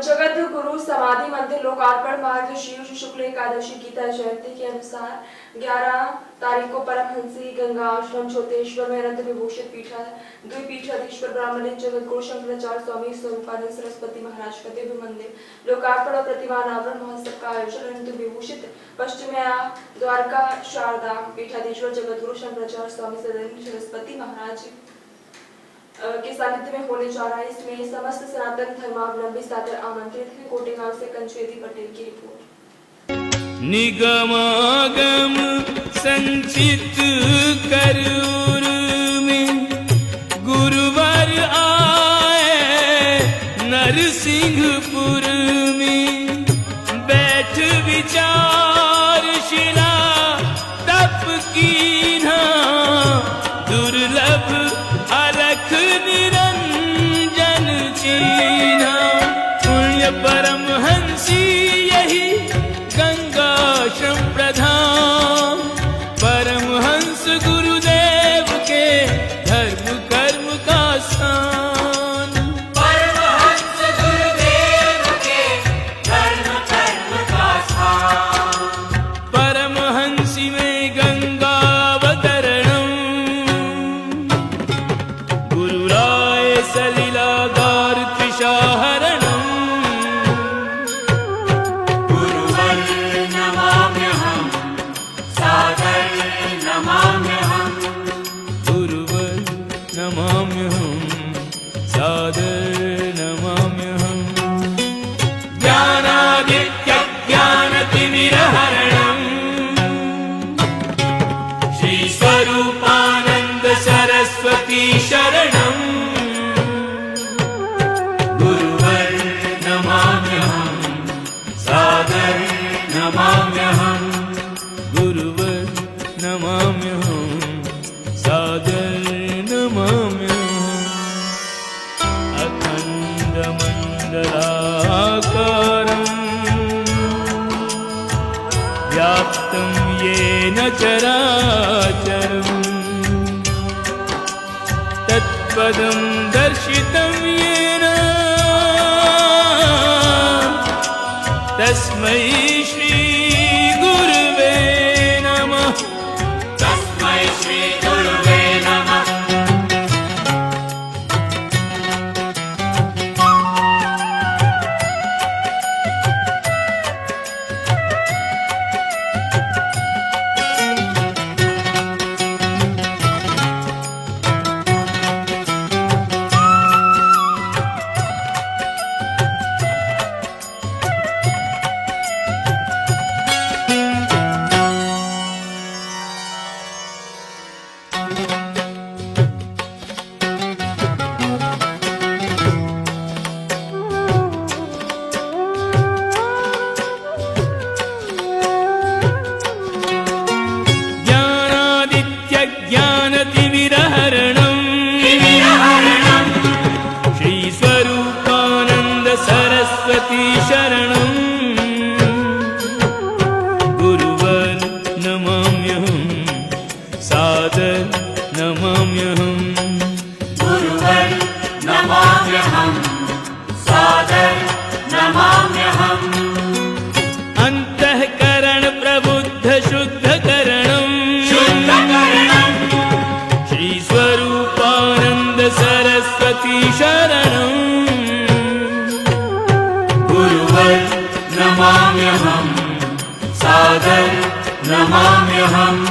जगत गुरु समाधि मंदिर लोकार्पण मार्ग श्री शुक्ल एकादशी गीता जयंती के अनुसार 11 तारीख को परमहंसी गंगा आश्रम छोतेश्वर में अनंत विभूषित द्विपीठाधीश्वर ब्राह्मण जगत गुरु शंकराचार्य स्वामी स्वरूपानंद सरस्वती महाराज का दिव्य मंदिर लोकार्पण और प्रतिमा अनावरण महोत्सव का आयोजन अनंत विभूषित पश्चिम द्वारका शारदा पीठाधीश्वर जगत गुरु शंकराचार्य स्वामी सदानंद सरस्वती महाराज के सानिध्य में होने जा रहा है। इसमें समस्त सनातन धर्मावलंबी सादर आमंत्रित है। कोटेगांव से कंचवेदी पटेल की रिपोर्ट। निगमागम संचित करूर में गुरुवर आए नरसिंहपुर में बैठ विचार शिला तप कीन्हा दुर्लभ अलख निरंजन चीन्हा पुण्य परमहंसी यही गंगाश्रम प्रधान परमहंस गुरुदेव के धर्म कर्म का स्थान परमहंस गुरुदेव के धर्म कर्म का स्थान परमहंसी में गंगावतरणम गुरुराय सलिलागार त्रिशाहरणम गुरुवर नमाम्यहं सादर नमाम्यहं गुरुवर नमाम्यहं सादर नमाम्यहं ज्ञानादित्य ज्ञानतिमिरहरणम् श्री स्वरूपानंद सरस्वती शरणम् गुरुवर नमाम्यहं सादर नमाम्यहं गुरुवर नमाम्यहं सादर नमाम्यहम् अखण्डमण्डलाकारम् व्याप्तं येन चराचरम् तत्पदं दर्शितं येन तस्मै श्री गुरुवे नमः तस्मै श्री गुरुवे नमः ज्ञानादित्य ज्ञानतिमिरहरणम् श्री स्वरूपानंद सरस्वती शरणम् गुरुवर नमाम्यहं सादर नमाम्यहं गुरुवर नमाम्यहं सादर नमाम्यहम् अंतःकरण प्रबुद्ध शुद्धकरणम् शुद्धकरणं श्री स्वरूपानंद सरस्वती शरणम् गुरुवर नमाम्यहं सादर नमाम्यहम्